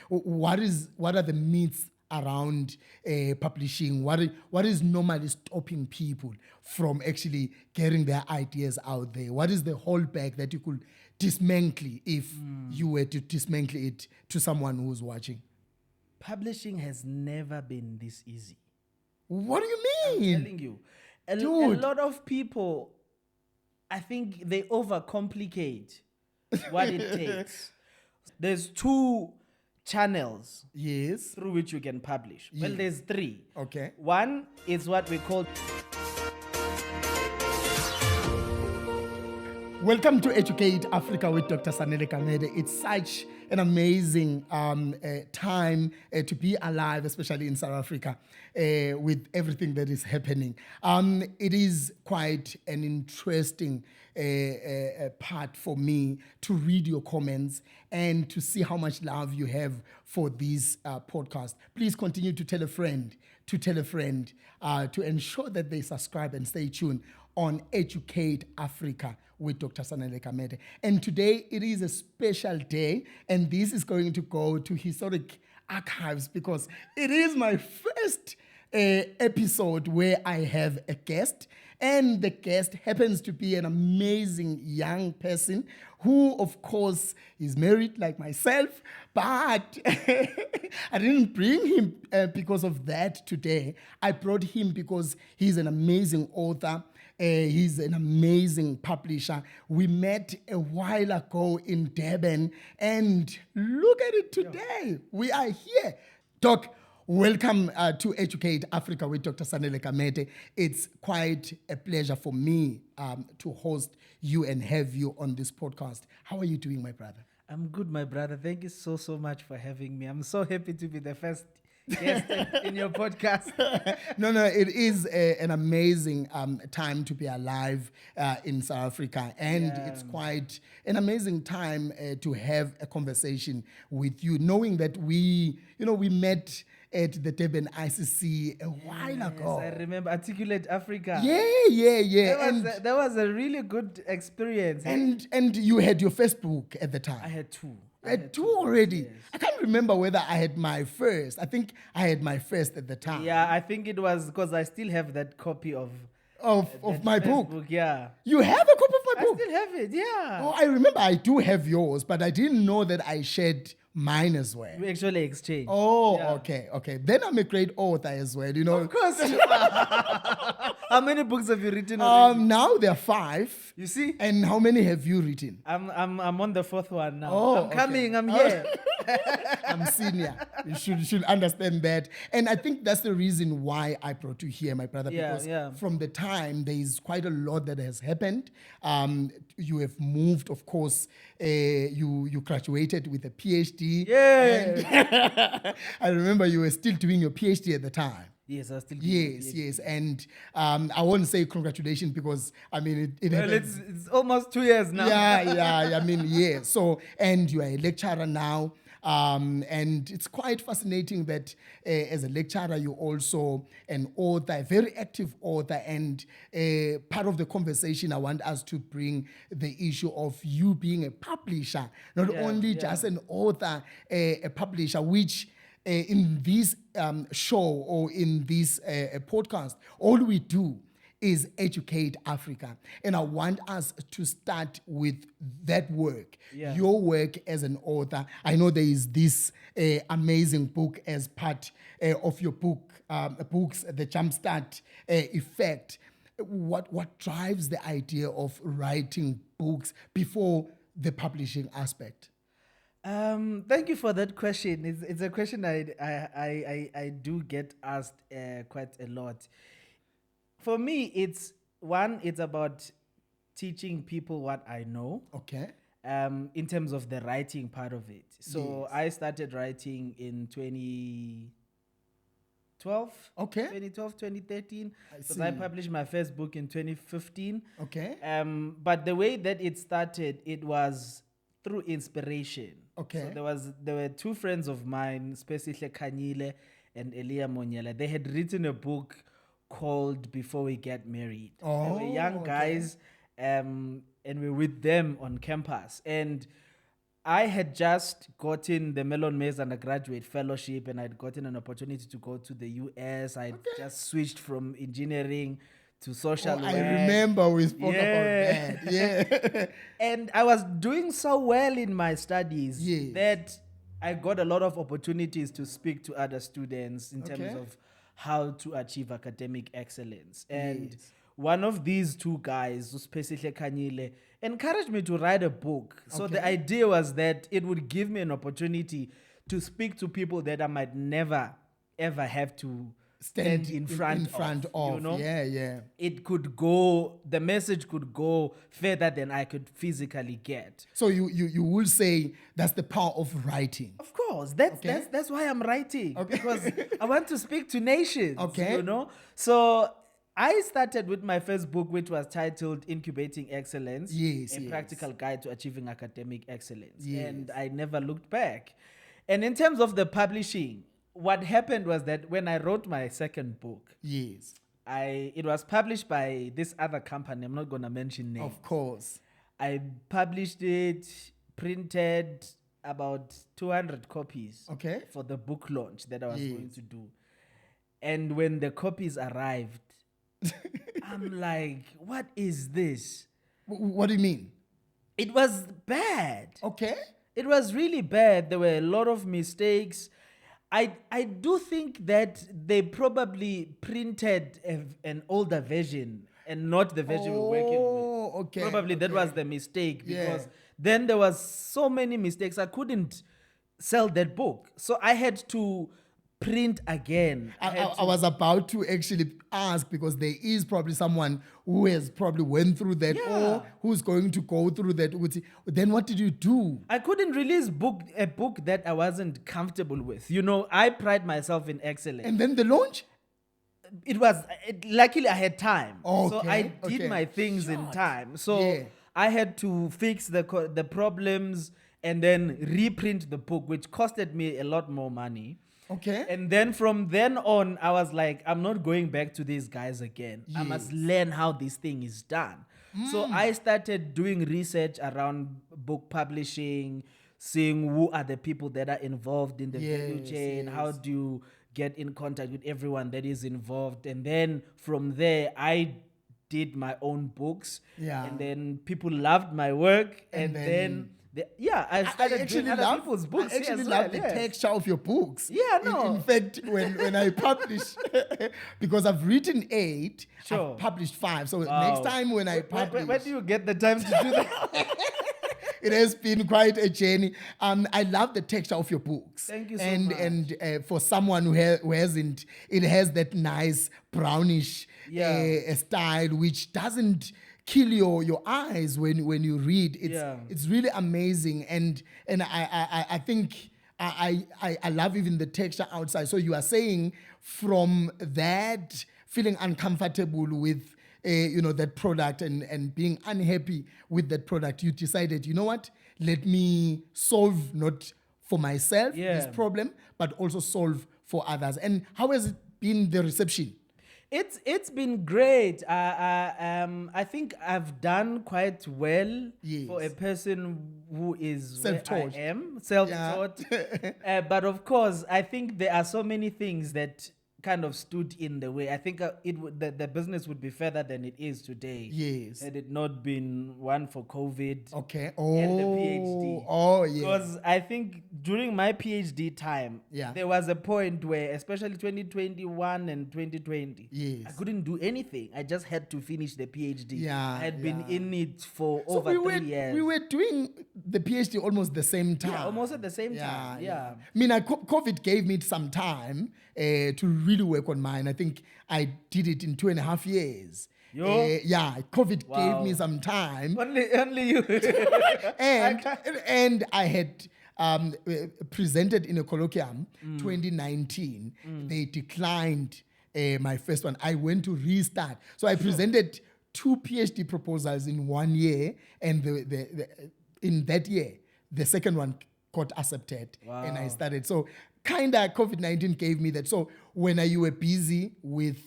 What are the myths around publishing? What is normally stopping people from actually getting their ideas out there? What is the holdback that you could dismantle if you were to dismantle it to someone who's watching? Publishing has never been this easy. What do you I'm mean? telling you. A Dude. lot of people, I think they overcomplicate what it takes. There's 2 channels Yes. through which you can publish. Well, Yes. there's 3. Okay. One is what we call... Welcome to Educate Africa with Dr. Sanele Gamede. It's such an amazing time to be alive, especially in South Africa, with everything that is happening. It is quite an interesting part for me to read your comments and to see how much love you have for this podcast. Please continue to tell a friend, to ensure that they subscribe and stay tuned on Educate Africa with Dr. Sanele Gamede. And today it is a special day, and this is going to go to historic archives because it is my first episode where I have a guest, and the guest happens to be an amazing young person who, of course, is married like myself, but I didn't bring him because of that today. I brought him because he's an amazing author. He's an amazing publisher. We met a while ago in Durban, and look at it today. We are here. Doc, welcome to Educate Africa with Dr. Sanele Gamede. It's quite a pleasure for me to host you and have you on this podcast. How are you doing, my brother? I'm good, my brother. Thank you so much for having me. I'm so happy to be the first guest in your podcast. No, it is an amazing time to be alive in South Africa, and it's quite an amazing time to have a conversation with you, knowing that we met at the Durban ICC a while ago. I remember Articulate Africa. Yeah. That was a really good experience. And you had your first book at the time. I had 2. I had 2 already. Yes. I can't remember whether I had my first. I think I had my first at the time. Yeah, I think it was because I still have that copy of my first book. Yeah. You have a copy of my book? I still have it, yeah. Oh, I remember I do have yours, but I didn't know that I shared mine as well. We actually exchanged. Oh, yeah. okay. Then I'm a great author as well, Of course. How many books have you written already? Now there are 5. You see? And how many have you written? I'm on the 4th one now. Oh, I'm coming, I'm here. I'm senior. You should understand that. And I think that's the reason why I brought you here, my brother, because from the time there is quite a lot that has happened. You have moved, of course, you graduated with a PhD. Yeah. I remember you were still doing your PhD at the time. Yes, I still do. Yes. And I won't say congratulations because, I mean, it well, it's almost 2 years now. Yeah. I mean, yeah. So, and you are a lecturer now. And it's quite fascinating that as a lecturer, you're also an author, a very active author. And part of the conversation, I want us to bring the issue of you being a publisher, not only just an author, a publisher, which in this show or in this podcast, all we do is Educate Africa. And I want us to start with that work, your work as an author. I know there is this amazing book as part of your books, The Jumpstart Effect. What drives the idea of writing books before the publishing aspect? Thank you for that question. It's a question I do get asked quite a lot. For me, it's about teaching people what I know. Okay. In terms of the writing part of it. So I started writing in 2012. Okay. 2012, 2013. Because I published my first book in 2015. Okay. But the way that it started, it was through inspiration. Okay. So there were 2 friends of mine, Spesihle Kanyile and Elia Monyela. They had written a book called Before We Get Married. They were young guys, and we were with them on campus. And I had just gotten the Mellon Mays undergraduate fellowship, and I'd gotten an opportunity to go to the US. I'd just switched from engineering to social work. I remember we spoke about that. Yeah. And I was doing so well in my studies that I got a lot of opportunities to speak to other students in terms of how to achieve academic excellence. And one of these two guys, uSpesihle Khanyile, encouraged me to write a book. So the idea was that it would give me an opportunity to speak to people that I might never, ever have to stand in front of. You know? Yeah. It could go, the message could go further than I could physically get. So you will say that's the power of writing. Of course. That's why I'm writing. Because I want to speak to nations. You know? So I started with my first book, which was titled Incubating Excellence, a practical guide to achieving academic excellence. And I never looked back. And in terms of the publishing, what happened was that when I wrote my second book, it was published by this other company. I'm not going to mention names. Of course. I published it, printed about 200 copies for the book launch that I was going to do. And when the copies arrived, I'm like, what is this? What do you mean? It was bad. It was really bad. There were a lot of mistakes. I do think that they probably printed an older version and not the version we're working with. Probably that was the mistake, because then there was so many mistakes. I couldn't sell that book. So I had to print again. I was about to actually ask, because there is probably someone who has probably went through that or who's going to go through that. Then what did you do? I couldn't release a book that I wasn't comfortable with. You know, I pride myself in excellence. And then the launch? Luckily I had time. So I did my things in time. So I had to fix the problems and then reprint the book, which costed me a lot more money. And then from then on, I was like, I'm not going back to these guys again. I must learn how this thing is done. So I started doing research around book publishing, seeing who are the people that are involved in the value chain, how do you get in contact with everyone that is involved. And then from there, I did my own books. And then people loved my work. And then I started doing other people's books. I actually love the texture of your books. In fact, when I publish, because I've written 8, I've published 5. So next time when I publish... Where do you get the time to do that? It has been quite a journey. I love the texture of your books. Thank you so much. And for someone who hasn't, it has that nice brownish style, which doesn't kill your eyes when you read. It's really amazing, and I think I love even the texture outside. So you are saying from that feeling uncomfortable with that product and being unhappy with that product, you decided, you know what, let me solve not for myself this problem, but also solve for others. And how has it been, the reception? It's been great. I think I've done quite well for a person who is self-taught. Self-taught. But of course, I think there are so many things that kind of stood in the way. I think the business would be further than it is today. Had it not been one for COVID. And the PhD. Because I think during my PhD time, there was a point where, especially 2021 and 2020, I couldn't do anything. I just had to finish the PhD. I had been in it for over 3 years. We were doing the PhD almost the same time. Almost at the same time. I mean, COVID gave me some time to really work on mine. I think I did it in 2.5 years. COVID gave me some time. Only you. and I had presented in a colloquium 2019. They declined my first one. I went to restart. So I presented 2 PhD proposals in 1 year, and in that year, the second one got accepted, and I started. So kind of COVID-19 gave me that. So when you were busy with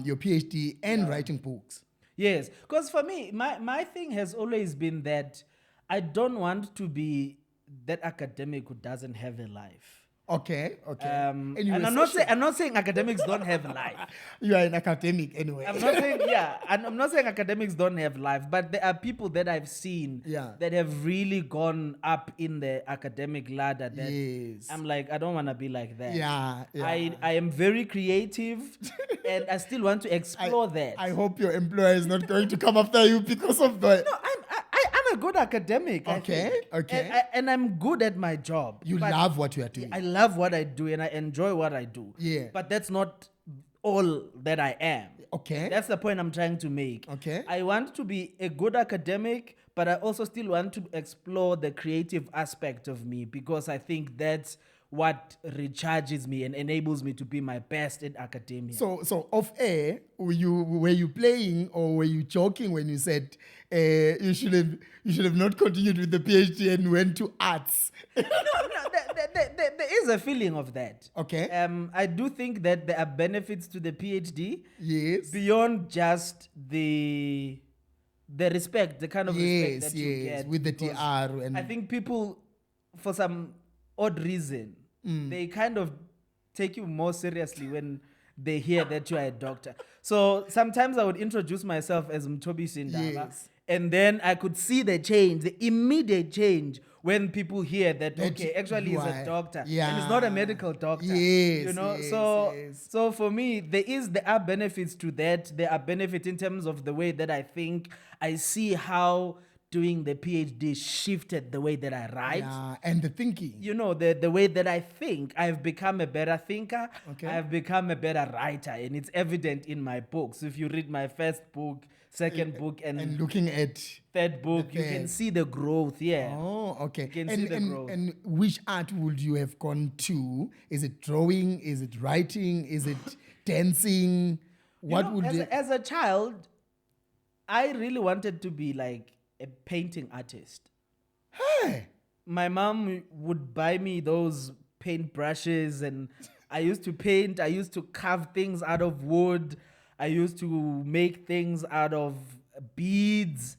your PhD and writing books? Yes, because for me, my thing has always been that I don't want to be that academic who doesn't have a life. Okay. And I'm not saying academics don't have life. You are an academic anyway. I'm not saying academics don't have life, but there are people that I've seen that have really gone up in the academic ladder that I'm like, I don't want to be like that. I am very creative and I still want to explore that. I hope your employer is not going to come after you because of that. No, I'm a good academic. Okay. And I'm good at my job. You love what you are doing. I love what I do and I enjoy what I do. Yeah. But that's not all that I am. Okay. That's the point I'm trying to make. Okay. I want to be a good academic, but I also still want to explore the creative aspect of me because I think that's what recharges me and enables me to be my best in academia. So off air, were you playing or were you joking when you said you should have not continued with the PhD and went to arts? No, there is a feeling of that. Okay. I do think that there are benefits to the PhD. Yes. Beyond just the respect, the kind of respect that you get with the TR. And I think people, for some odd reason, they kind of take you more seriously when they hear that you are a doctor. So sometimes I would introduce myself as Mthobisi Ndaba, and then I could see the change, the immediate change when people hear that okay, actually he's a doctor and he's not a medical doctor. So for me, there are benefits to that. There are benefits in terms of the way that I think. I see how doing the PhD shifted the way that I write. And the thinking. The way that I think. I've become a better thinker. Okay. I've become a better writer. And it's evident in my books. If you read my first book, second book, and looking at third book, you can see the growth. Yeah. Oh, okay. You can see the growth. And which art would you have gone to? Is it drawing? Is it writing? Is it dancing? As a child, I really wanted to be like a painting artist. Hey. My mom would buy me those paint brushes and I used to paint. I used to carve things out of wood. I used to make things out of beads.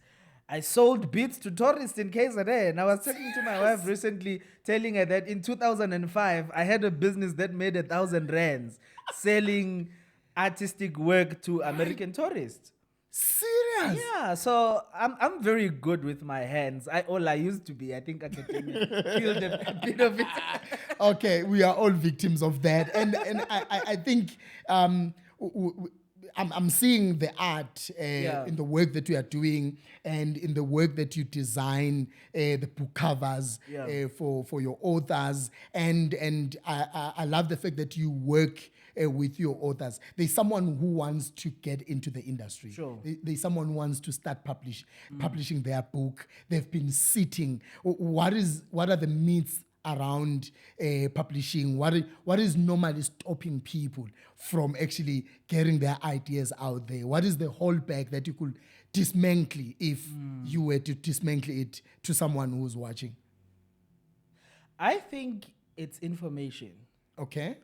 I sold beads to tourists in KZN. And I was talking to my wife recently, telling her that in 2005, I had a business that made 1,000 rands selling artistic work to American tourists. Serious? Yeah, so I'm very good with my hands. I used to be. I think academia killed a bit of it. Okay, we are all victims of that, and I think I'm seeing the art in the work that you are doing and in the work that you design the book covers for your authors, and I love the fact that you work with your authors. There's someone who wants to get into the industry. Sure. There's someone who wants to start publishing their book. They've been sitting. What are the myths around publishing? What is normally stopping people from actually getting their ideas out there? What is the holdback that you could dismantle if you were to dismantle it to someone who's watching? I think it's information. Okay.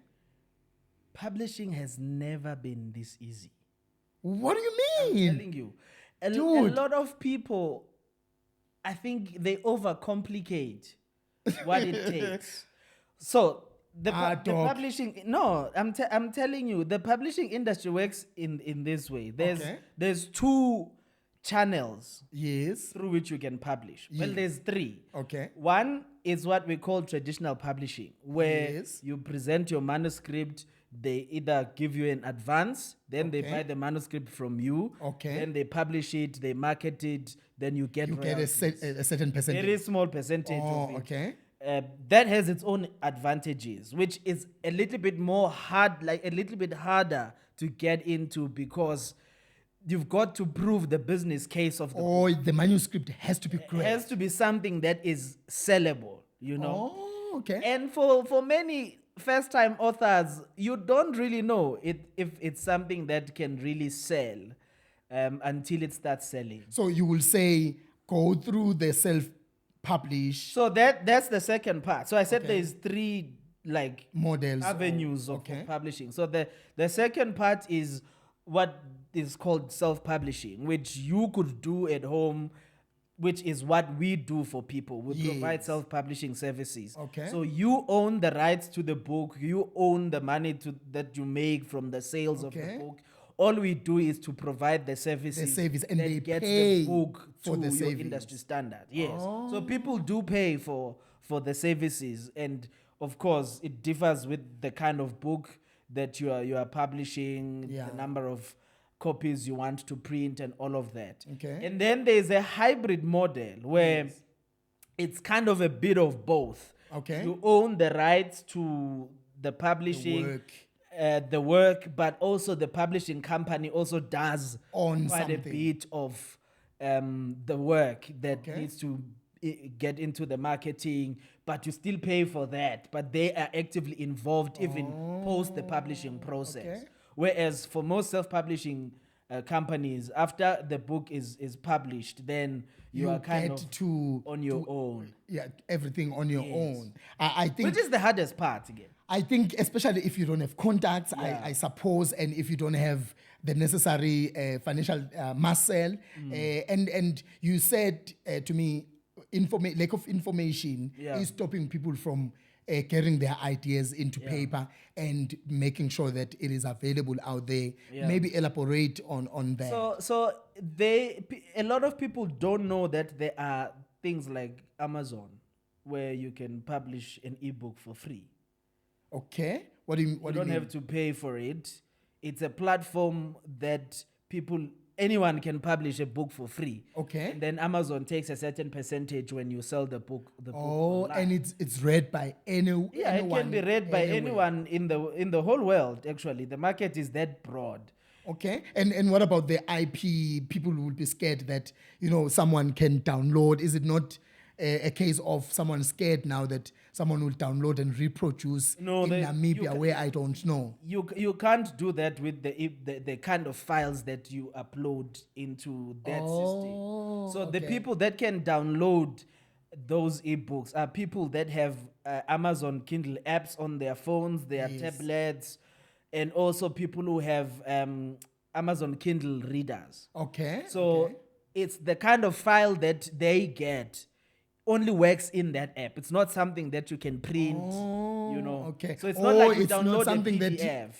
Publishing has never been this easy. What do you mean? I'm telling you. A lot of people, I think they overcomplicate what it takes. So the publishing, no, I'm telling you, the publishing industry works in this way. There's two channels through which you can publish. Well, there's three. Okay. One is what we call traditional publishing, where you present your manuscript. They either give you an advance, then they buy the manuscript from you, then they publish it, they market it, then you get a certain percentage. Very small percentage of it. Okay. That has its own advantages, which is a little bit more hard, like a little bit harder to get into because you've got to prove the business case of the book. The manuscript has to be great. It has to be something that is sellable, Oh, okay. And for many first-time authors, you don't really know if it's something that can really sell until it starts selling. So you will say, go through the self-publish. So that's the second part. So I said there's three models, avenues of publishing. So the second part is what is called self-publishing, which you could do at home which is what we do for people. We provide Yes. self-publishing services. Okay. So you own the rights to the book. You own the money that you make from the sales of the book. All we do is to provide the services and that they gets pay the book for to the your service. industry standard. Yes. So people do pay for the services, and of course it differs with the kind of book that you are publishing, Yeah. the number of copies you want to print, and all of that. Okay. And then there's a hybrid model where it's kind of a bit of both. Okay. You own the rights to the publishing, the work, but also the publishing company also does On quite something. a bit of the work that needs to get into the marketing, but you still pay for that. But they are actively involved even post the publishing process. Okay. Whereas for most self-publishing companies, after the book is published, then you are kind get of to on your own. Yeah, everything on your own. I think Which is the hardest part again. I think especially if you don't have contacts, I suppose, and if you don't have the necessary financial muscle, and you said to me, lack of information is stopping people from getting their ideas into paper and making sure that it is available out there. Maybe elaborate on that. So a lot of people don't know that there are things like Amazon where you can publish an ebook for free. Okay. What do you You don't have to pay for it. It's a platform that anyone can publish a book for free. Okay. And then Amazon takes a certain percentage when you sell the book. And it's read by anyone. Yeah, it can be read by anyone in the whole world. Actually, the market is that broad. Okay. And what about the IP? People will be scared that someone can download. Is it not a case of someone scared now that someone will download and reproduce in Namibia where I don't know? You can't do that with the kind of files that you upload into that system. So the people that can download those ebooks are people that have Amazon Kindle apps on their phones, their tablets, and also people who have Amazon Kindle readers. Okay. So it's the kind of file that they get only works in that app. It's not something that you can print, Okay. So it's not like you it's not download something a PDF.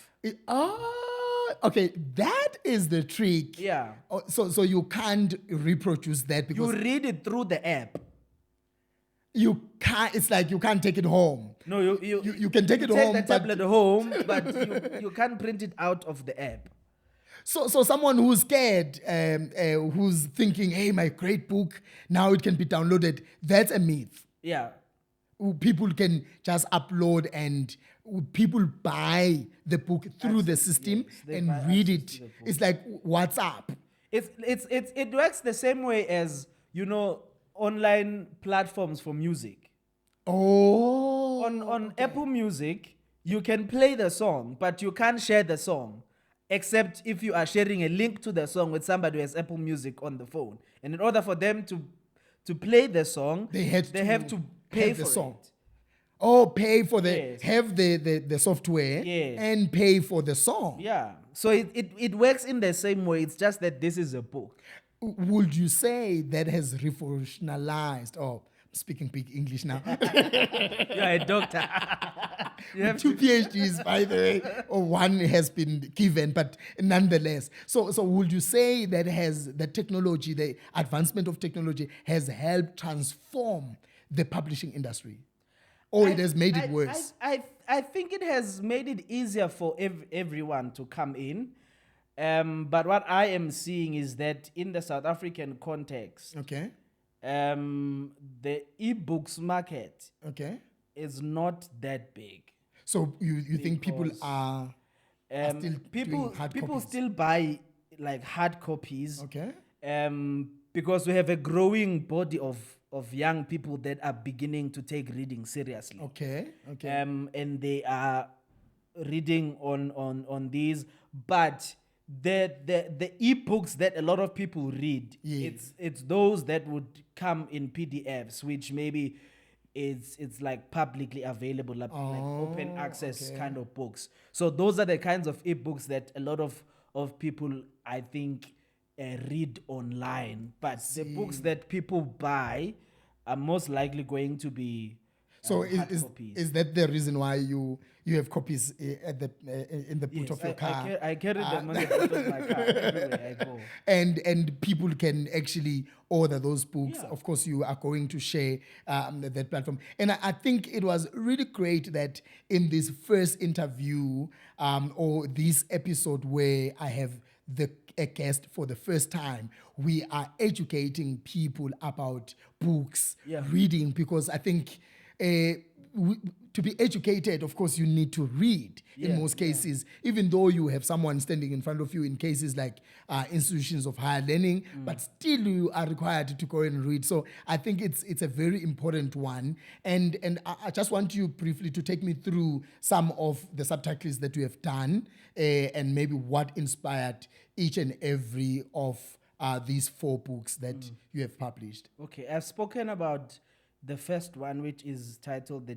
Okay. That is the trick. Yeah. So you can't reproduce that because You read it through the app. you can't. It's like you can't take it home. No, you can take it take home, the but tablet home, but you can't print it out of the app. So someone who's scared, who's thinking, hey, my great book, now it can be downloaded, that's a myth. Yeah. People can just upload and people buy the book through the system and read it. It's like WhatsApp. It works the same way as, online platforms for music. On Apple Music, you can play the song, but you can't share the song. Except if you are sharing a link to the song with somebody who has Apple Music on the phone. And in order for them to play the song, they have to pay for the song. Pay for the software and pay for the song. Yeah. So it works in the same way. It's just that this is a book. Would you say that has revolutionized? Speaking big English now. You're a doctor. You have 2 PhDs, by the way, or one has been given, but nonetheless. So would you say that the technology, the advancement of technology has helped transform the publishing industry? Or it has made it worse? I think it has made it easier for everyone to come in. But what I am seeing is that in the South African context, the ebooks market is not that big. So you think people are still doing hard people copies? still buy like hard copies. Okay. Because we have a growing body of young people that are beginning to take reading seriously. Okay. And they are reading on these, but the ebooks that a lot of people read, it's those that would come in PDFs, which maybe it's like publicly available, like open access kind of books. So those are the kinds of ebooks that a lot of people, I think, read online, but the books that people buy are most likely going to be So hard copies. is that the reason why you have copies at the in the boot Yes, of your car? I carry them on the boot of my car everywhere I go. And people can actually order those books. Yeah. Of course, you are going to share that platform. And I think it was really great that in this first interview or this episode where I have a guest for the first time, we are educating people about books, reading, because I think to be educated, of course, you need to read in most cases, even though you have someone standing in front of you in cases like institutions of higher learning, but still you are required to go and read. So I think it's a very important one. And I just want you briefly to take me through some of the subtitles that you have done and maybe what inspired each and every of these 4 books that you have published. Okay, I've spoken about the first one, which is titled The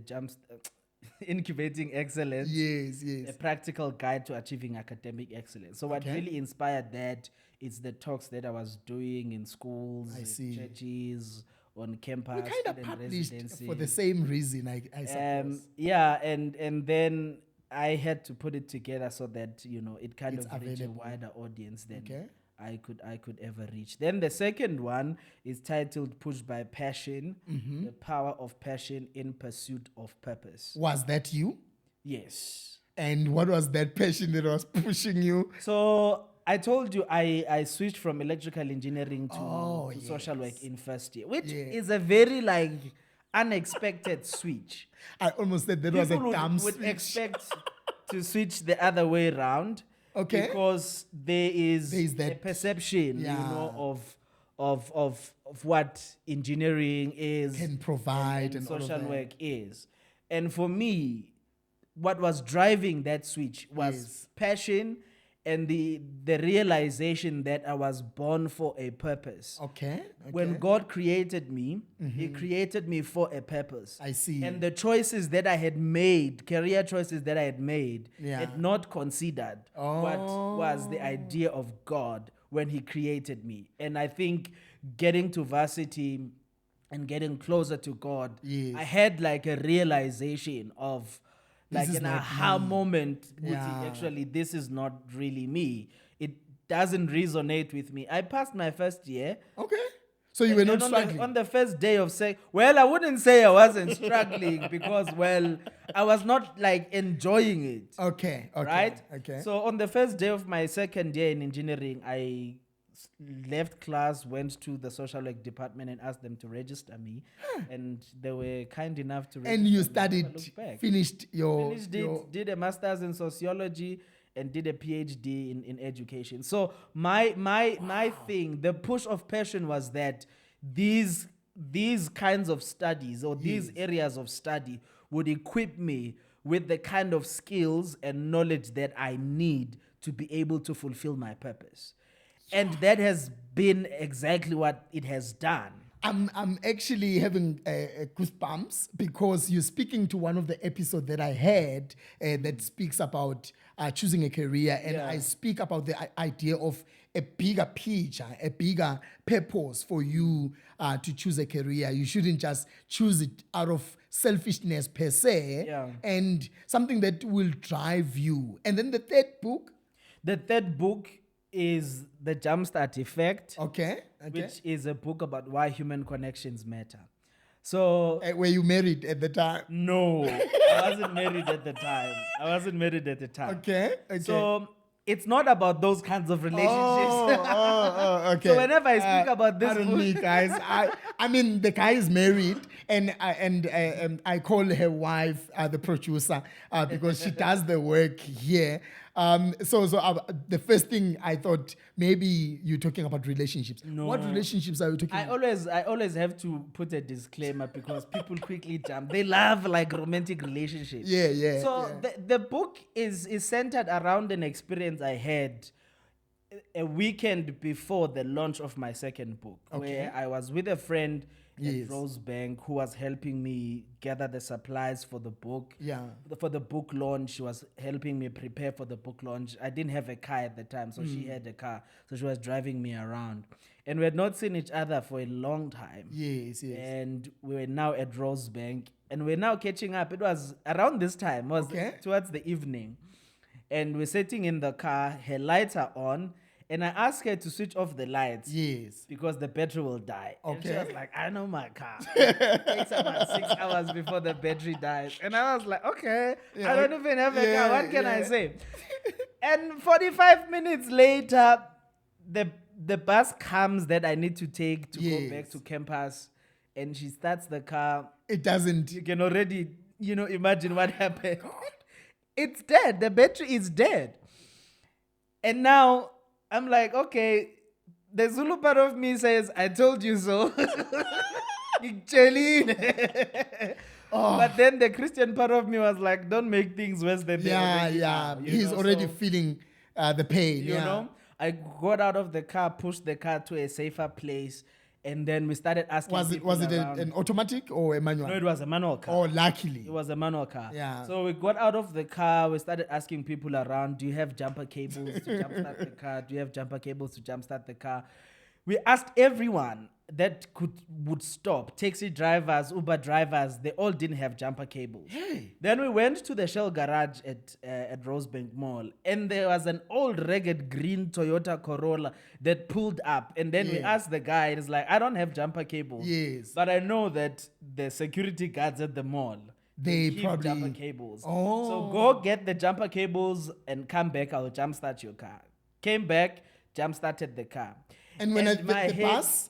Incubating Excellence. Yes, yes. A Practical Guide to Achieving Academic Excellence. So what really inspired that is the talks that I was doing in schools, churches, on campus. We kind of published for the same reason, I suppose. Yeah, and then I had to put it together so that, it kind of reached a wider audience than I could ever reach. Then the second one is titled Pushed by Passion, The Power of Passion in Pursuit of Purpose. Was that you? Yes. And what was that passion that was pushing you? So I told you I switched from electrical engineering to social work in first year, which is a very unexpected switch. I almost said that was a dumb switch. Would expect to switch the other way around. Okay. Because there is a perception, of what engineering is, can provide, and social work is. And for me, what was driving that switch was passion and the realization that I was born for a purpose. Okay. When God created me, He created me for a purpose. I see. And the choices that I had made, career choices that I had made, had not considered what was the idea of God when He created me. And I think getting to varsity and getting closer to God, I had a realization of an aha moment. Actually, this is not really me. It doesn't resonate with me. I passed my first year. Okay. So you were not struggling? On the first day of I wouldn't say I wasn't struggling because, I was not enjoying it. Okay. Right? Okay. So on the first day of my second year in engineering, I left class, went to the social work department and asked them to register me. And they were kind enough to register me. And you me. studied, finished did a master's in sociology and did a PhD in education. So my thing, the push of passion was that these kinds of studies or these areas of study would equip me with the kind of skills and knowledge that I need to be able to fulfill my purpose. And that has been exactly what it has done. I'm actually having goosebumps because you're speaking to one of the episodes that I had that speaks about choosing a career, and I speak about the idea of a bigger picture, a bigger purpose for you to choose a career. You shouldn't just choose it out of selfishness per se, and something that will drive you. And then the third book? The third book is The Jumpstart Effect. Okay. Which is a book about why human connections matter. So... were you married at the time? No, I wasn't married at the time. Okay. So it's not about those kinds of relationships. Okay. So whenever I speak about this pardon me, guys. I mean, the guy is married, and I call her wife the producer because she does the work here. So the first thing I thought, maybe you're talking about relationships. No. What relationships are you talking about? I always have to put a disclaimer because people quickly jump. They love romantic relationships. Yeah. So the book is centered around an experience I had a weekend before the launch of my second book, where I was with a friend Yes. at Rosebank who was helping me gather the supplies for the book. Yeah. For the book launch, she was helping me prepare for the book launch. I didn't have a car at the time, so she had a car. So she was driving me around. And we had not seen each other for a long time. Yes. And we were now at Rosebank. And we're now catching up. It was around this time, was towards the evening. And we're sitting in the car, her lights are on. And I asked her to switch off the lights. Yes. Because the battery will die. And she Okay. was like, I know my car. It takes about 6 hours before the battery dies. And I was like, okay, I don't even have a car. What can I say? And 45 minutes later, the bus comes that I need to take to go back to campus. And she starts the car. It doesn't. You can already, imagine what happened. It's dead. The battery is dead. And now I'm like, okay, the Zulu part of me says, I told you so. But then the Christian part of me was like, don't make things worse than they already are. He's already feeling the pain. You know, I got out of the car, pushed the car to a safer place. And then we started asking. Was it an automatic or a manual? No, it was a manual car. Oh, luckily. It was a manual car. Yeah. So we got out of the car. We started asking people around, do you have jumper cables to jumpstart the car? Do you have jumper cables to jumpstart the car? We asked everyone that would stop. Taxi drivers, Uber drivers, they all didn't have jumper cables. Hey. Then we went to the Shell garage at Rosebank Mall, and there was an old ragged green Toyota Corolla that pulled up. And then we asked the guy, he's like, I don't have jumper cables. Yes. But I know that the security guards at the mall, they keep probably jumper cables. Oh. So go get the jumper cables and come back. I'll jumpstart your car. Came back, jumpstarted the car. And when the bus?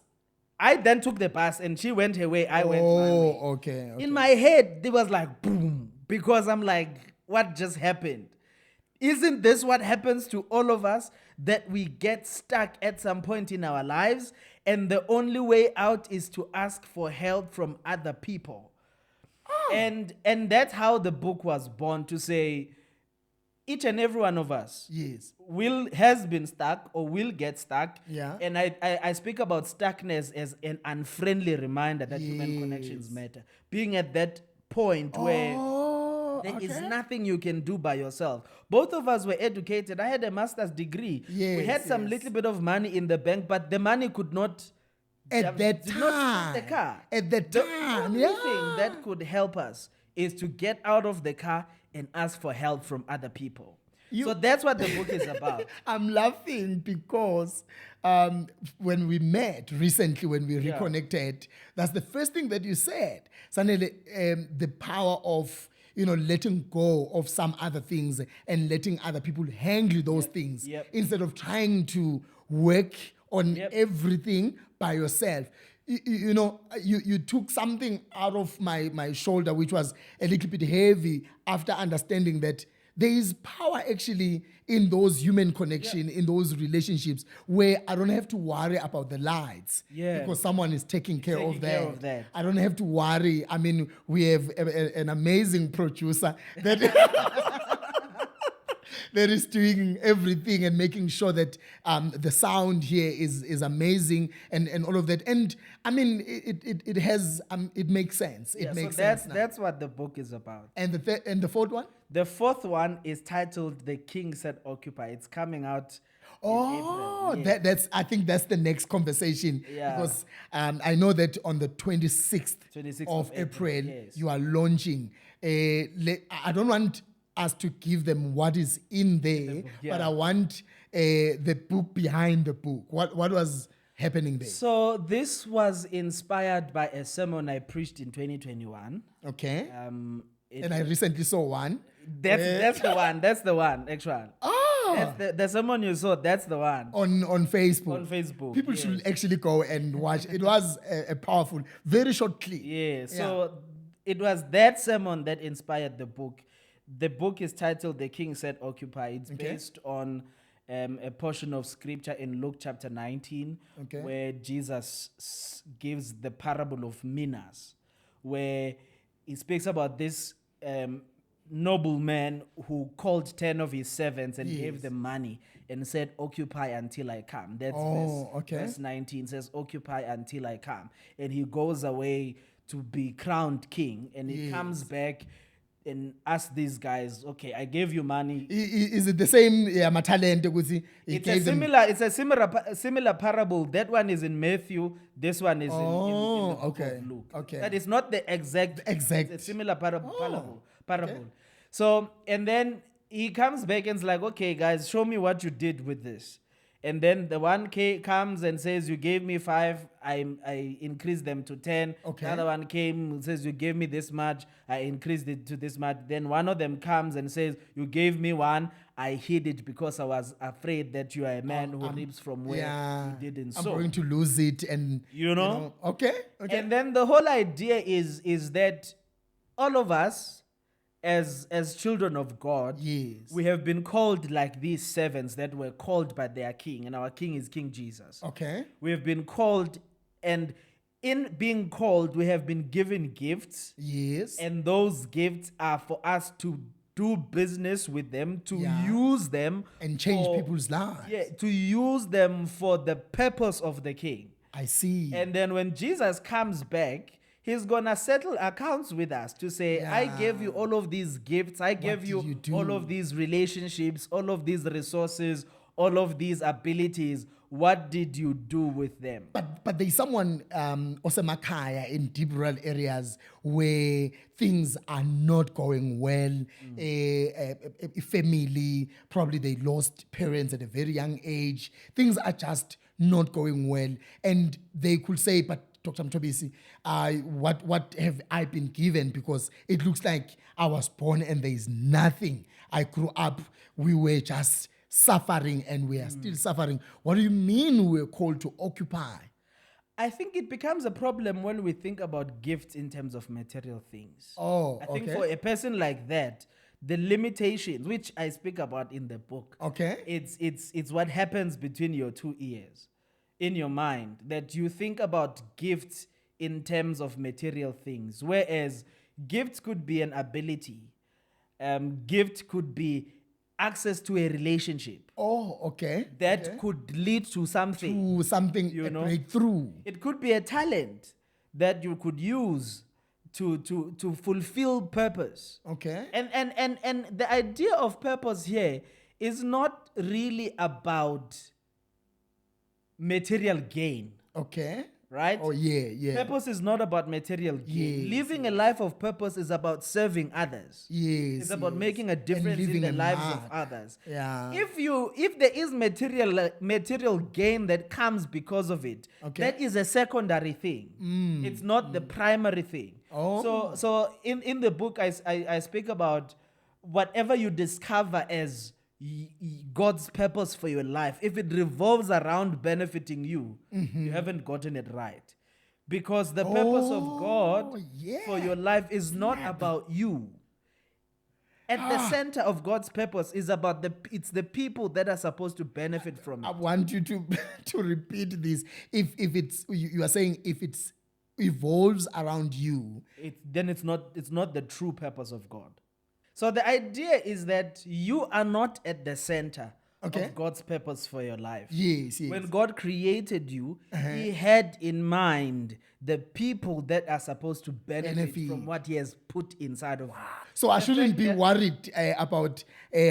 I then took the bus and she went her way. I went my way. Oh, okay. In my head, it was like boom. Because I'm like, what just happened? Isn't this what happens to all of us? That we get stuck at some point in our lives and the only way out is to ask for help from other people. Oh. And that's how the book was born, to say each and every one of us has been stuck or will get stuck. Yeah. And I speak about stuckness as an unfriendly reminder that human connections matter. Being at that point where there is nothing you can do by yourself. Both of us were educated. I had a master's degree. We had some little bit of money in the bank, but the money could not at that time. Not the car. At the time. The only thing that could help us is to get out of the car and ask for help from other people. So that's what the book is about. I'm laughing because when we met recently, when we reconnected, that's the first thing that you said. Sanele, the power of letting go of some other things and letting other people handle those things instead of trying to work on everything by yourself. You took something out of my shoulder, which was a little bit heavy, after understanding that there is power actually in those human connection, in those relationships, where I don't have to worry about the lights because someone is taking care of that. I don't have to worry. I mean, we have an amazing producer that that is doing everything and making sure that the sound here is amazing and all of that. And I mean, it has it makes sense. It makes sense. That's what the book is about. And the fourth one? The fourth one is titled "The King Said Occupy." It's coming out. Oh, I think that's the next conversation because I know that on the 26th of April you are launching. I don't want us to give them what is in there, but I want the book behind the book. What was happening there? So this was inspired by a sermon I preached in 2021. Okay. And I recently saw one. That's the one. That's the one. Actually. Oh. That's the sermon you saw. That's the one. On Facebook. On Facebook. People should actually go and watch. It was a powerful, very short clip. So it was that sermon that inspired the book. The book is titled "The King Said Occupy." It's based on a portion of scripture in Luke chapter 19, where Jesus gives the parable of minas, where he speaks about this nobleman who called 10 of his servants and gave them money and said, occupy until I come. That's verse 19 says, occupy until I come. And he goes away to be crowned king, and he comes back and asks these guys, okay, I gave you money. Is it the same talent? It's a similar parable. That one is in Matthew. This one is in the book of Luke. Okay. That is not the exact. It's a similar parable. So, and then he comes back and is like, okay, guys, show me what you did with this. And then the one comes and says, you gave me 5, I increased them to 10. Okay. The other one came and says, you gave me this much, I increased it to this much. Then one of them comes and says, you gave me 1, I hid it because I was afraid that you are a man who reaps from where you didn't sow. I'm going to lose it, and you know? Okay. And then the whole idea is that all of us, as children of God, we have been called like these servants that were called by their king, and our king is King Jesus. Okay. We have been called, and in being called, we have been given gifts. Yes. And those gifts are for us to do business with them, to use them and change people's lives. Yeah, to use them for the purpose of the king. I see. And then when Jesus comes back, he's going to settle accounts with us to say, I gave you all of these gifts. I gave you all of these relationships, all of these resources, all of these abilities. What did you do with them? But there's someone Osemakaya in deep rural areas where things are not going well. A family, probably they lost parents at a very young age. Things are just not going well. And they could say, but Dr. Mthobisi, what have I been given? Because it looks like I was born and there is nothing. I grew up, we were just suffering, and we are still suffering. What do you mean we're called to occupy? I think it becomes a problem when we think about gifts in terms of material things. I think for a person like that, the limitations, which I speak about in the book, it's what happens between your 2 ears. In your mind, that you think about gifts in terms of material things, whereas gifts could be an ability. Gift could be access to a relationship. That could lead to something. A breakthrough. It could be a talent that you could use to fulfill purpose. And the idea of purpose here is not really about material gain. Right? Purpose is not about material gain. Living a life of purpose is about serving others. It's about making a difference in the lives of others. If there is material gain that comes because of it, that is a secondary thing. It's not the primary thing. So in the book I speak about whatever you discover as God's purpose for your life, if it revolves around benefiting you, you haven't gotten it right. Because the purpose of God for your life is not about you. At the center of God's purpose is about it's the people that are supposed to benefit from it. I want you to repeat this. If it's, you are saying, if it evolves around you, then it's not the true purpose of God. So the idea is that you are not at the center of God's purpose for your life. When God created you, He had in mind the people that are supposed to benefit from what He has put inside of you. So I shouldn't be worried about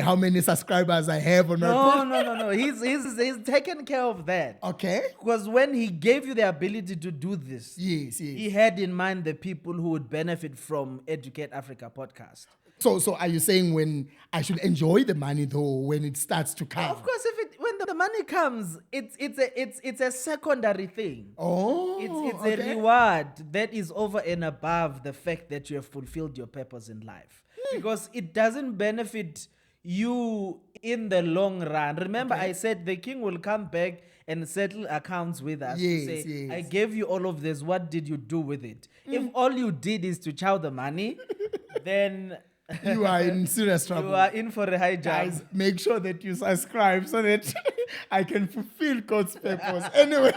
how many subscribers I have or not. No. He's taken care of that. Because when He gave you the ability to do this, He had in mind the people who would benefit from Educate Africa podcast. So are you saying when I should enjoy the money though when it starts to come? Of course, when the money comes, it's a secondary thing. It's a reward that is over and above the fact that you have fulfilled your purpose in life. Because it doesn't benefit you in the long run. Remember, I said the king will come back and settle accounts with us to say, I gave you all of this, what did you do with it? If all you did is to chow the money, then you are in serious trouble. You are in for a high jump. Guys, make sure that you subscribe so that I can fulfill God's purpose. Anyway.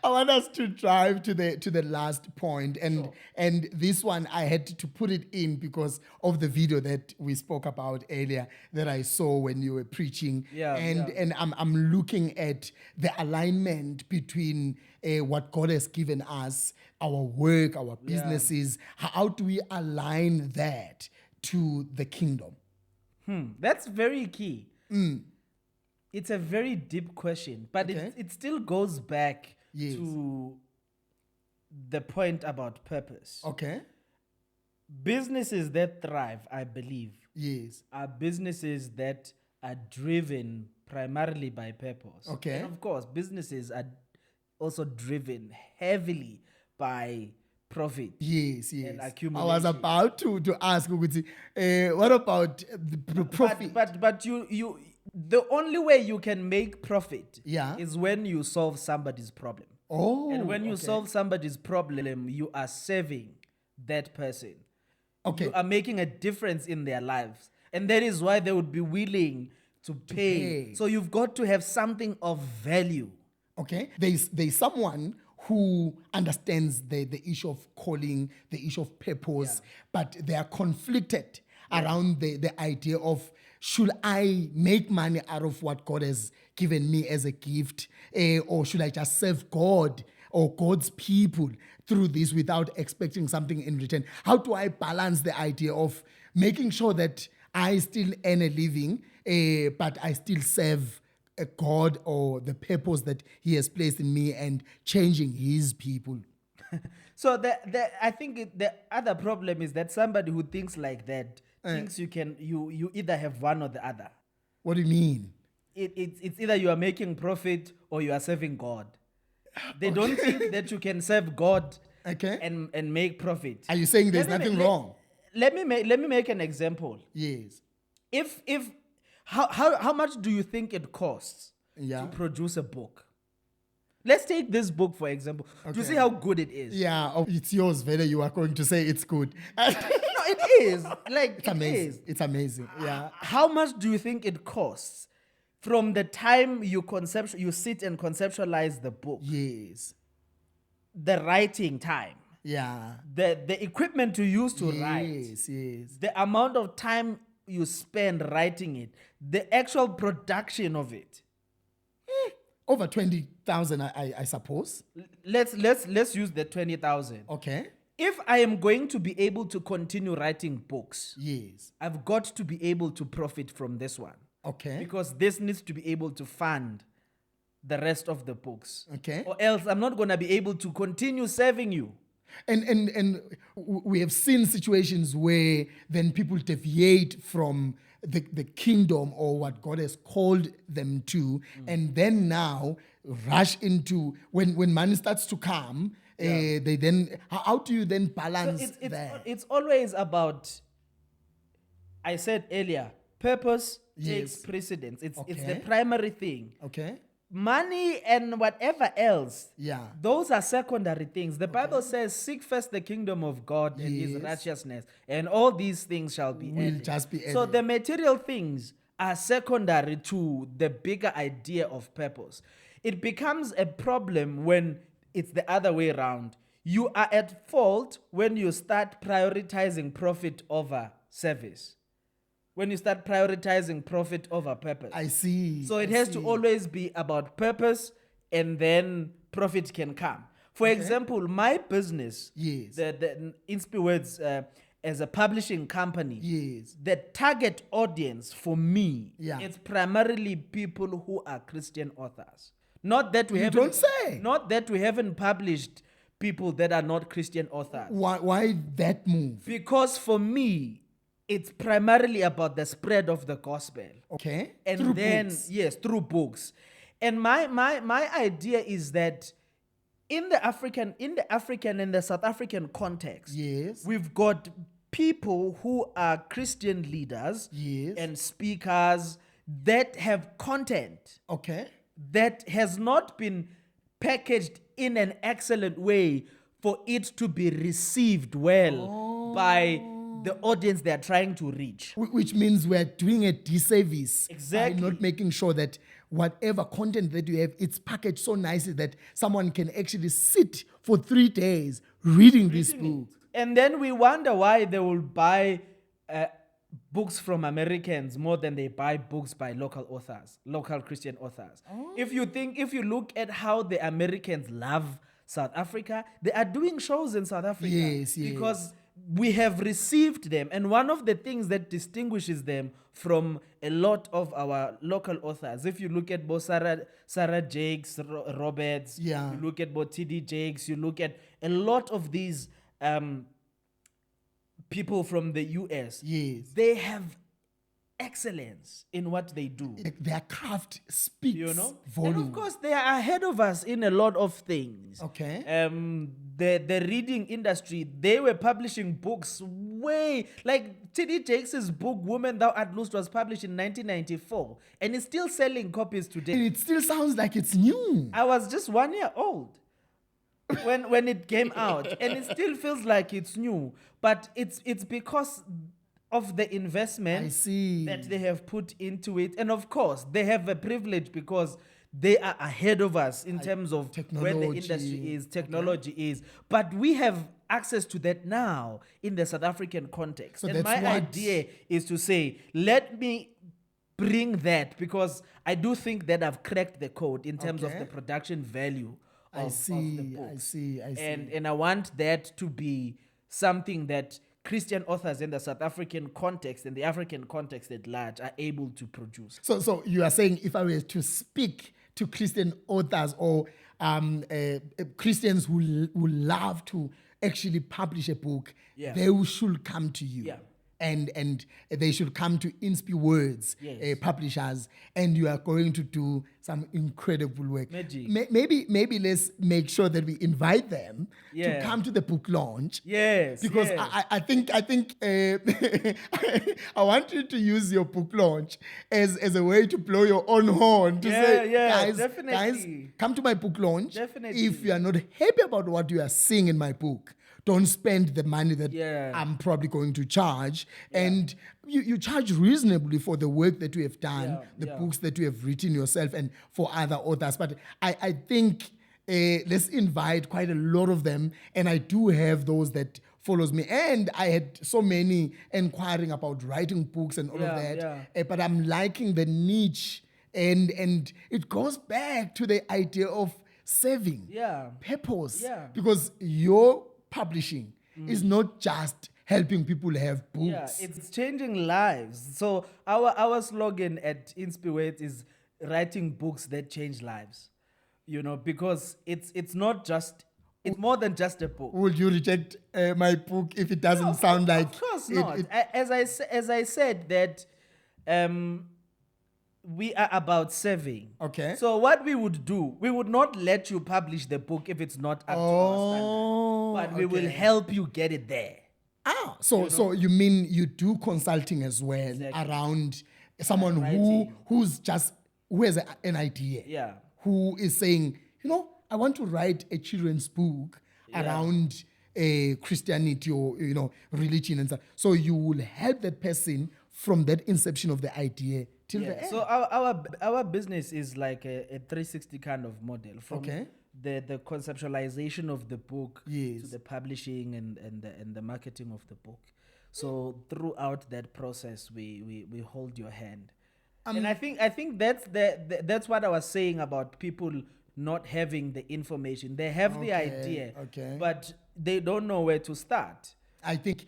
I want us to drive to the last point, and this one I had to put it in because of the video that we spoke about earlier that I saw when you were preaching. And I'm looking at the alignment between what God has given us, our work, our businesses. How do we align that to the kingdom? That's very key. It's a very deep question, but it still goes back to the point about purpose. Okay. Businesses that thrive, I believe, Yes. are businesses that are driven primarily by purpose. Okay. And of course, businesses are also driven heavily by profit. Yes. And I accumulation. was about to ask, what about the profit? But you the only way you can make profit is when you solve somebody's problem. Oh. And when you solve somebody's problem, you are serving that person. Okay. You are making a difference in their lives. And that is why they would be willing to pay. So you've got to have something of value. Okay. There's someone who understands the issue of calling, the issue of purpose, but they are conflicted around the idea of, should I make money out of what God has given me as a gift, or should I just serve God or God's people through this without expecting something in return? How do I balance the idea of making sure that I still earn a living, but I still serve God or the purpose that He has placed in me and changing His people? So I think the other problem is that somebody who thinks like that thinks you either have one or the other. What do you mean? It's either you are making profit or you are serving God. They don't think that you can serve God and make profit. Are you saying there's nothing wrong? Let me make an example. Yes. How much do you think it costs to produce a book? Let's take this book, for example, to see how good it is. Yeah, it's yours, Veda. You are going to say it's good. No, it is. It's amazing. It's amazing. Yeah. How much do you think it costs from the time you sit and conceptualize the book? Yes. The writing time. Yeah. The equipment you use to write. Yes. The amount of time you spend writing it. The actual production of it. Over 20,000, I suppose. Let's use the 20,000. Okay. If I am going to be able to continue writing books, yes, I've got to be able to profit from this one. Okay. Because this needs to be able to fund the rest of the books. Okay. Or else I'm not going to be able to continue serving you. And we have seen situations where then people deviate from the kingdom or what God has called them to, and then now rush into when money starts to come. They then how do you then balance that? It's always about. I said earlier, purpose takes precedence. It's the primary thing. Okay. Money and whatever else, those are secondary things. The Bible says, seek first the kingdom of God and His righteousness, and all these things shall be added. Just be added. So the material things are secondary to the bigger idea of purpose. It becomes a problem when it's the other way around. You are at fault when you start prioritizing profit over service. When you start prioritizing profit over purpose. I see. So it has to always be about purpose, and then profit can come. For example, my business, the Inspi Words, as a publishing company, the target audience for me, it's primarily people who are Christian authors. Not that we Not that we haven't published people that are not Christian authors. Why that move? Because for me, it's primarily about the spread of the gospel. Okay. And through then, books. yes, through books. And my idea is that in the African and the South African context, we've got people who are Christian leaders and speakers that have content that has not been packaged in an excellent way for it to be received well by the audience they are trying to reach. Which means we're doing a disservice Exactly. by not making sure that whatever content that you have, it's packaged so nicely that someone can actually sit for 3 days reading this book. And then we wonder why they will buy books from Americans more than they buy books by local authors, local Christian authors. If you look at how the Americans love South Africa, they are doing shows in South Africa. Yes. Because we have received them. And one of the things that distinguishes them from a lot of our local authors, if you look at both Sarah Jakes, Roberts, you look at both T.D. Jakes, you look at a lot of these people from the US, they have excellence in what they do. Their craft speaks volume. And of course, they are ahead of us in a lot of things. Okay. The reading industry, they were publishing books way, like T.D. Jakes' book, Woman Thou Art Loosed, was published in 1994, and it's still selling copies today. And it still sounds like it's new. I was just 1 year old when it came out, and it still feels like it's new, but it's because of the investment that they have put into it. And of course, they have a privilege because they are ahead of us in terms of where the industry is, technology is. But we have access to that now in the South African context. And my idea is to say, let me bring that, because I do think that I've cracked the code in terms of the production value of the books. I see. And I want that to be something that Christian authors in the South African context and the African context at large are able to produce. So you are saying if I were to speak to Christian authors or Christians who love to actually publish a book, they should come to you. And they should come to Inspi Words publishers, and you are going to do some incredible work. Maybe let's make sure that we invite them to come to the book launch. Because I think I want you to use your book launch as a way to blow your own horn to say, guys, come to my book launch. If you are not happy about what you are seeing in my book, don't spend the money that I'm probably going to charge. And you charge reasonably for the work that you have done, the books that you have written yourself and for other authors. But I think let's invite quite a lot of them. And I do have those that follows me. And I had so many inquiring about writing books and all of that. But I'm liking the niche. And it goes back to the idea of serving, purpose. Because your publishing is not just helping people have books. It's changing lives. So our slogan at Inspi Words is writing books that change lives. Because it's not just, it's more than just a book. Would you reject my book if it doesn't sound like? Of course not. As I said that we are about serving. Okay. So what we would do, we would not let you publish the book if it's not up to our standard. But we will help you get it there. So you mean you do consulting as well around someone who has an idea. Who is saying, I want to write a children's book around Christianity or religion and stuff. So you will help that person from that inception of the idea till the end. So our business is like a 360 kind of model. From the conceptualization of the book to the publishing and the marketing of the book. So throughout that process, we hold your hand. And I think that's what I was saying about people not having the information. They have the idea, but they don't know where to start. I think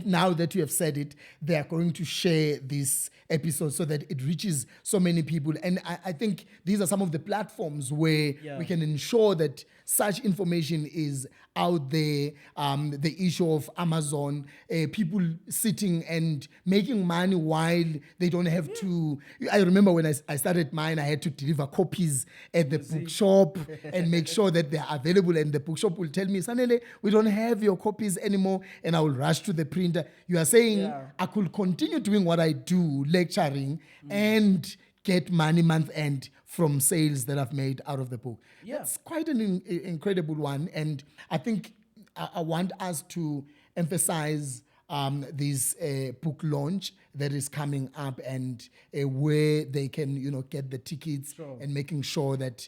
now that you have said it, they are going to share this episode so that it reaches so many people. And I think these are some of the platforms where we can ensure that such information is out there. The issue of Amazon, people sitting and making money while they don't have to. I remember when I started mine, I had to deliver copies at the bookshop and make sure that they're available. And the bookshop will tell me, Sanele, we don't have your copies anymore. And I will rush to the printer. You are saying I could continue doing what I do, lecturing, and get money month end from sales that I've made out of the book. That's quite an incredible one. And I think I want us to emphasize this book launch that is coming up, and where they can, get the tickets, and making sure that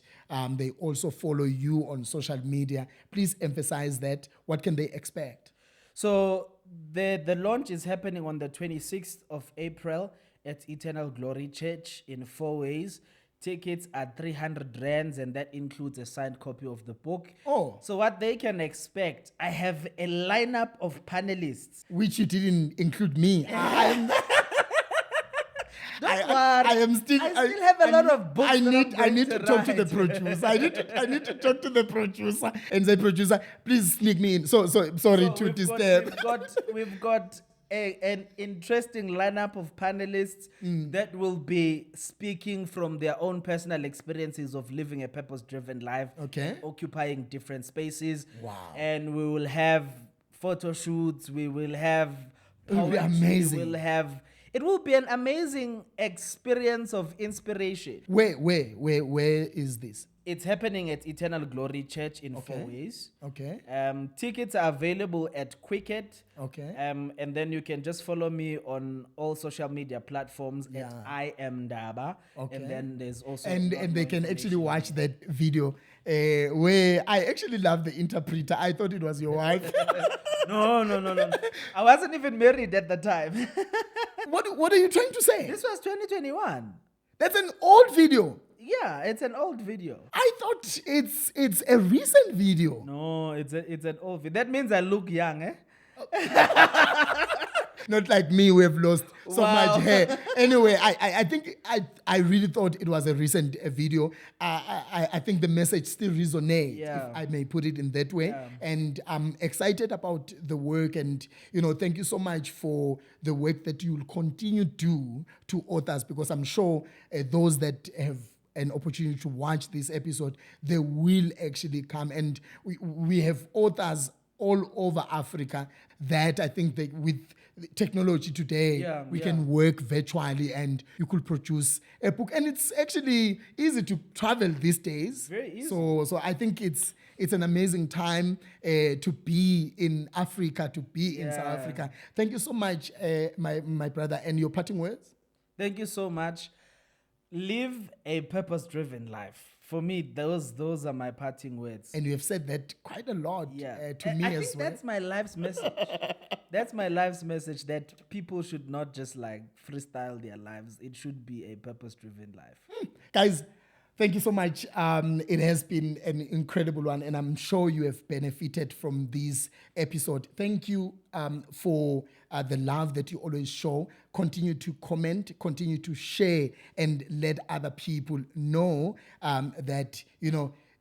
they also follow you on social media. Please emphasize that. What can they expect? So the launch is happening on the 26th of April at Eternal Glory Church in 4 ways. Tickets are 300 rands, and that includes a signed copy of the book. Oh. So what they can expect, I have a lineup of panelists. Which you didn't include me. Don't worry. I still have a lot of books. I need to talk to the producer. I need to talk to the producer and say, producer, please sneak me in. Sorry to disturb. We've got an interesting lineup of panelists that will be speaking from their own personal experiences of living a purpose-driven life, occupying different spaces. Wow. And we will have photo shoots, we will have poetry, it will be amazing. It will be an amazing experience of inspiration. Where is this? It's happening at Eternal Glory Church in 4 ways. Okay. Tickets are available at Quicket. Okay. And then you can just follow me on all social media platforms at I am Ndaba. Okay. And then there's also and they can actually watch that video where I actually love the interpreter. I thought it was your wife. No. I wasn't even married at the time. What are you trying to say? This was 2021. That's an old video. Yeah, it's an old video. I thought it's a recent video. No, it's an old video. That means I look young, eh? Not like me, we have lost so much hair. Anyway, I think I really thought it was a recent video. I think the message still resonates, if I may put it in that way. Yeah. And I'm excited about the work, and thank you so much for the work that you'll continue to do to authors, because I'm sure those that have an opportunity to watch this episode, they will actually come. And we have authors all over Africa that I think that with technology today, we can work virtually and you could produce a book. And it's actually easy to travel these days. Very easy. So I think it's an amazing time to be in Africa, to be in South Africa. Thank you so much, my brother. And your parting words? Thank you so much. Live a purpose-driven life. For me, those are my parting words. And you have said that quite a lot to me as well. I think that's my life's message. That's my life's message, that people should not just freestyle their lives. It should be a purpose-driven life. Guys, thank you so much. It has been an incredible one, and I'm sure you have benefited from this episode. Thank you for the love that you always show. Continue to comment, continue to share, and let other people know that,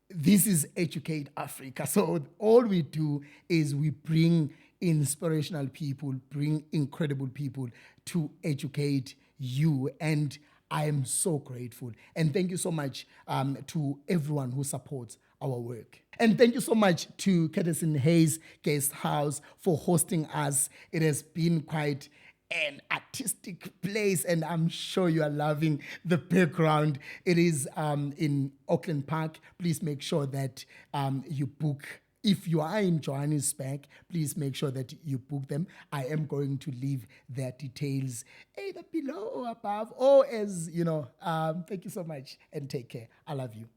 this is Educate Africa. So all we do is we bring inspirational people, bring incredible people to educate you. And I am so grateful. And thank you so much to everyone who supports our work. And thank you so much to Curtis Hayes Guest House for hosting us. It has been quite an artistic place, and I'm sure you are loving the background. It is in Auckland Park. Please make sure that you book. If you are in Johannesburg, please make sure that you book them. I am going to leave their details either below or above, or as thank you so much and take care. I love you.